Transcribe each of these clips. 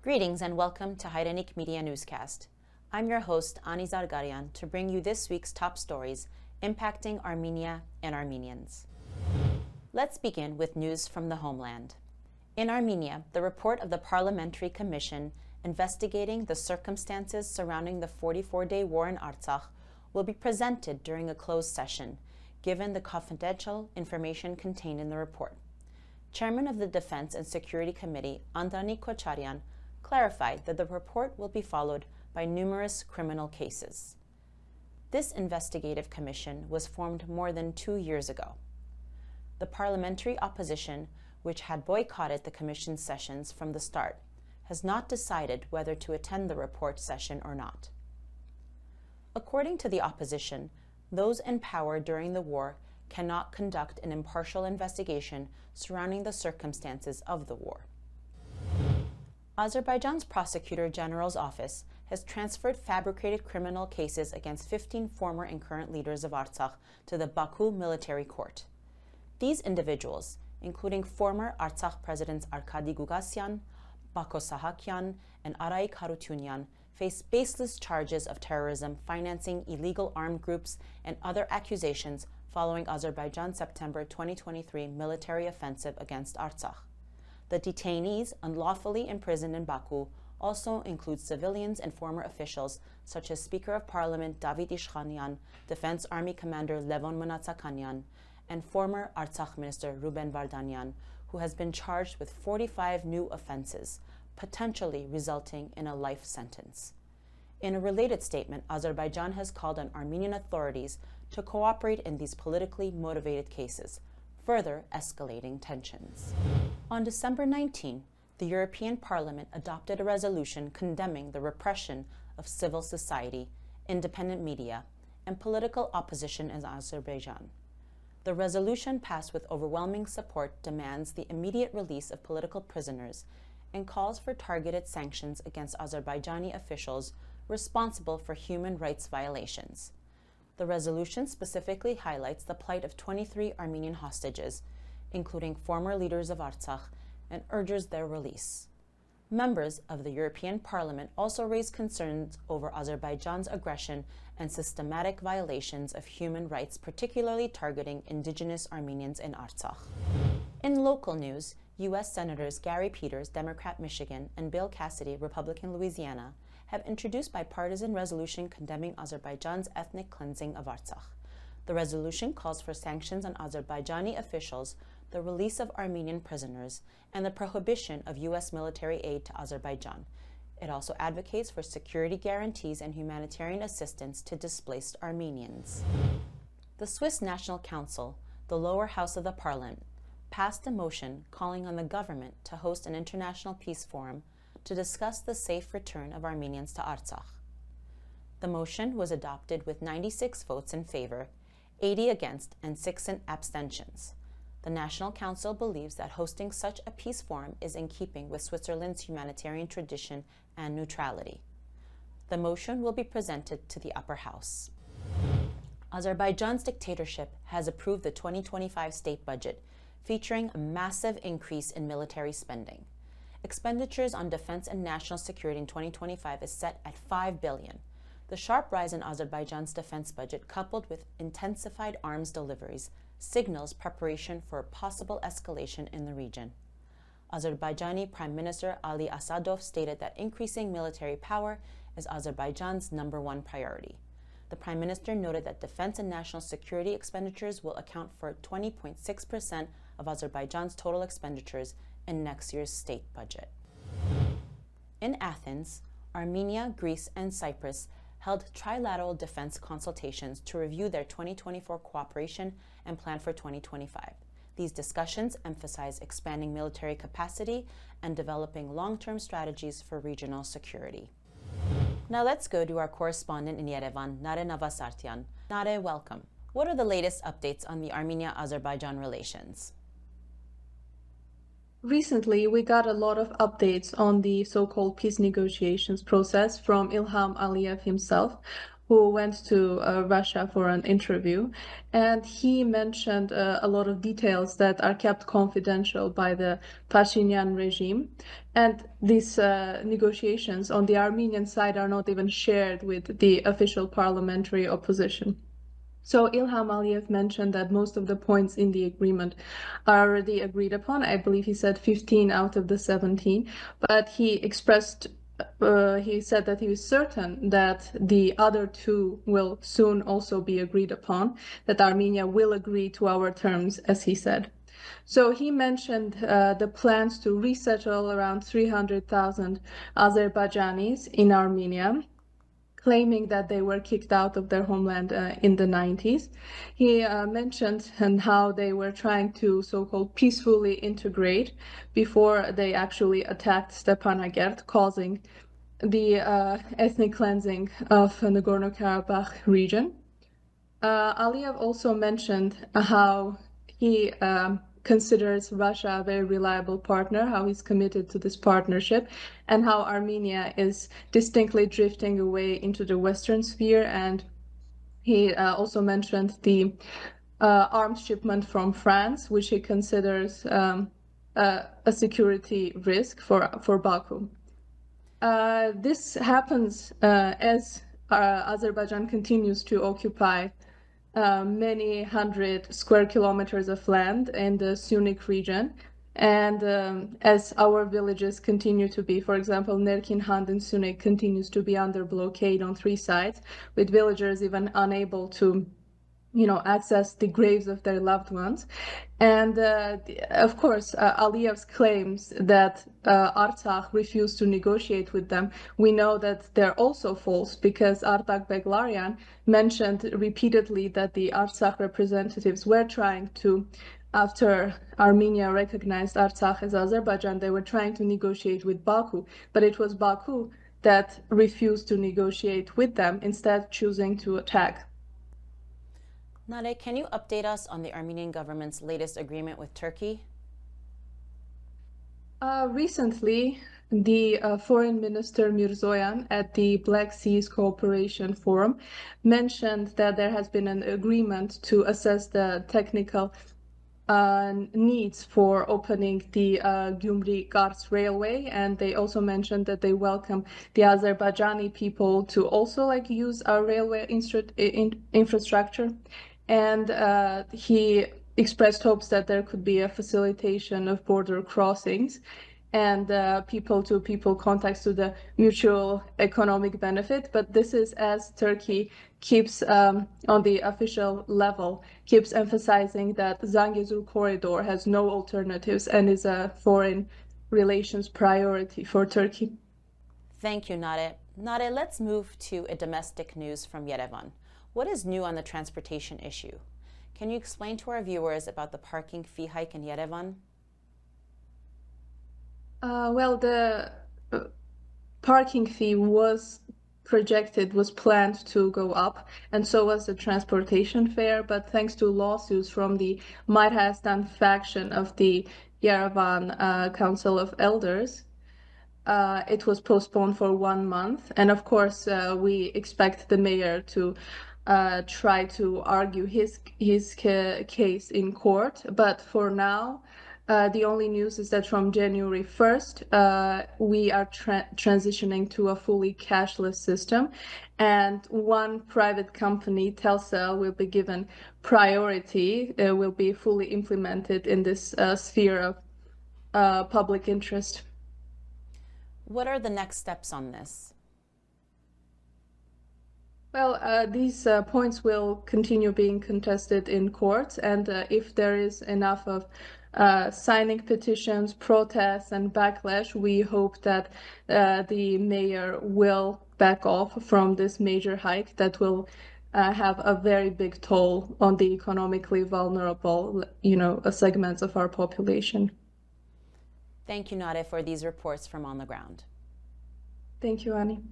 Greetings and welcome to Hairenik Media Newscast. I'm your host, Ani Zargarian, to bring you this week's top stories impacting Armenia and Armenians. Let's begin with news from the homeland. In Armenia, the report of the Parliamentary Commission investigating the circumstances surrounding the 44-day war in Artsakh will be presented during a closed session, given the confidential information contained in the report. Chairman of the Defense and Security Committee, Andranik Kocharyan, clarified that the report will be followed by numerous criminal cases. This investigative commission was formed more than 2 years ago. The parliamentary opposition, which had boycotted the commission's sessions from the start, has not decided whether to attend the report session or not. According to the opposition, those in power during the war cannot conduct an impartial investigation surrounding the circumstances of the war. Azerbaijan's Prosecutor General's office has transferred fabricated criminal cases against 15 former and current leaders of Artsakh to the Baku Military Court. These individuals, including former Artsakh presidents Arkady Gugasyan, Bako Sahakyan, and Araik Harutyunyan, face baseless charges of terrorism, financing illegal armed groups, and other accusations following Azerbaijan's September 2023 military offensive against Artsakh. The detainees unlawfully imprisoned in Baku also include civilians and former officials such as Speaker of Parliament David Ishkhanyan, Defense Army Commander Levon Mnatsakanyan, and former Artsakh Minister Ruben Vardanyan, who has been charged with 45 new offenses, potentially resulting in a life sentence. In a related statement, Azerbaijan has called on Armenian authorities to cooperate in these politically motivated cases, further escalating tensions. On December 19, the European Parliament adopted a resolution condemning the repression of civil society, independent media, and political opposition in Azerbaijan. The resolution, passed with overwhelming support, demands the immediate release of political prisoners and calls for targeted sanctions against Azerbaijani officials responsible for human rights violations. The resolution specifically highlights the plight of 23 Armenian hostages, including former leaders of Artsakh, and urges their release. Members of the European Parliament also raised concerns over Azerbaijan's aggression and systematic violations of human rights, particularly targeting indigenous Armenians in Artsakh. In local news, U.S. Senators Gary Peters, Democrat Michigan, and Bill Cassidy, Republican Louisiana, have introduced bipartisan resolution condemning Azerbaijan's ethnic cleansing of Artsakh. The resolution calls for sanctions on Azerbaijani officials, the release of Armenian prisoners, and the prohibition of U.S. military aid to Azerbaijan. It also advocates for security guarantees and humanitarian assistance to displaced Armenians. The Swiss National Council, the lower house of the parliament, passed a motion calling on the government to host an international peace forum to discuss the safe return of Armenians to Artsakh. The motion was adopted with 96 votes in favor, 80 against, and 6 abstentions. The National Council believes that hosting such a peace forum is in keeping with Switzerland's humanitarian tradition and neutrality. The motion will be presented to the upper house. Azerbaijan's dictatorship has approved the 2025 state budget, featuring a massive increase in military spending. Expenditures on defense and national security in 2025 is set at $5 billion. The sharp rise in Azerbaijan's defense budget, coupled with intensified arms deliveries, signals preparation for a possible escalation in the region. Azerbaijani Prime Minister Ali Asadov stated that increasing military power is Azerbaijan's #1 priority. The Prime Minister noted that defense and national security expenditures will account for 20.6% of Azerbaijan's total expenditures in next year's state budget. In Athens, Armenia, Greece, and Cyprus held trilateral defense consultations to review their 2024 cooperation and plan for 2025. These discussions emphasize expanding military capacity and developing long-term strategies for regional security. Now let's go to our correspondent in Yerevan, Nare Navasartyan. Nare, welcome. What are the latest updates on the Armenia-Azerbaijan relations? Recently, we got a lot of updates on the so-called peace negotiations process from Ilham Aliyev himself. who went to Russia for an interview, and he mentioned a lot of details that are kept confidential by the Pashinyan regime. And these negotiations on the Armenian side are not even shared with the official parliamentary opposition. So Ilham Aliyev mentioned that most of the points in the agreement are already agreed upon. I believe he said 15 out of the 17, but he said that he was certain that the other two will soon also be agreed upon, that Armenia will agree to our terms, as he said. So he mentioned the plans to resettle around 300,000 Azerbaijanis in Armenia, claiming that they were kicked out of their homeland in the 90s. He mentioned how they were trying to so-called peacefully integrate before they actually attacked Stepanakert, causing the ethnic cleansing of Nagorno-Karabakh region. Aliyev also mentioned how he considers Russia a very reliable partner, how he's committed to this partnership, and how Armenia is distinctly drifting away into the Western sphere. And he also mentioned the arms shipment from France, which he considers a security risk for Baku. This happens as Azerbaijan continues to occupy many hundred square kilometers of land in the Syunik region. And as our villages continue to be, for example, Nerkinhand in Syunik continues to be under blockade on 3 sides, with villagers even unable to access the graves of their loved ones. And of course, Aliyev's claims that Artsakh refused to negotiate with them, we know that they're also false, because Artsakh Beglarian mentioned repeatedly that the Artsakh representatives were trying to, after Armenia recognized Artsakh as Azerbaijan, they were trying to negotiate with Baku, but it was Baku that refused to negotiate with them, instead choosing to attack. Nade, can you update us on the Armenian government's latest agreement with Turkey? Recently, the Foreign Minister Mirzoyan at the Black Seas Cooperation Forum mentioned that there has been an agreement to assess the technical needs for opening the Gyumri-Kars railway, and they also mentioned that they welcome the Azerbaijani people to also use our railway infrastructure. And he expressed hopes that there could be a facilitation of border crossings and people-to-people contacts to the mutual economic benefit. But this is as Turkey keeps, on the official level, keeps emphasizing that Zangezur corridor has no alternatives and is a foreign relations priority for Turkey. Thank you, Nade. Nade, let's move to a domestic news from Yerevan. What is new on the transportation issue? Can you explain to our viewers about the parking fee hike in Yerevan? Well, the parking fee was planned to go up, and so was the transportation fare, but thanks to lawsuits from the Mairhastan faction of the Yerevan Council of Elders, it was postponed for 1 month. And of course, we expect the mayor to try to argue his case in court. But for now, the only news is that from January 1st, we are transitioning to a fully cashless system, and one private company, Telcel, will be given priority, will be fully implemented in this sphere of public interest. What are the next steps on this? Well, these points will continue being contested in court, and if there is enough of signing petitions, protests, and backlash, we hope that the mayor will back off from this major hike that will have a very big toll on the economically vulnerable, segments of our population. Thank you, Nade, for these reports from on the ground. Thank you, Annie.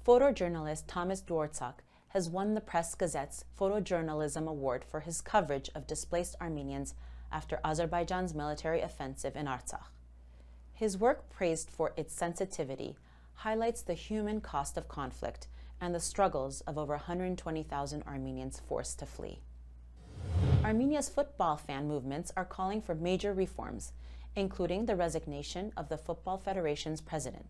Photojournalist Thomas Dworczak has won the Press Gazette's Photojournalism Award for his coverage of displaced Armenians after Azerbaijan's military offensive in Artsakh. His work, praised for its sensitivity, highlights the human cost of conflict and the struggles of over 120,000 Armenians forced to flee. Armenia's football fan movements are calling for major reforms, including the resignation of the Football Federation's president.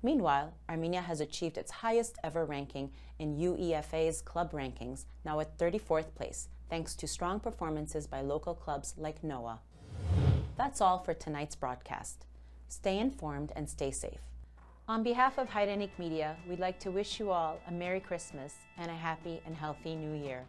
Meanwhile, Armenia has achieved its highest ever ranking in UEFA's club rankings, now at 34th place, thanks to strong performances by local clubs like NOA. That's all for tonight's broadcast. Stay informed and stay safe. On behalf of Hairenik Media, we'd like to wish you all a Merry Christmas and a happy and healthy New Year.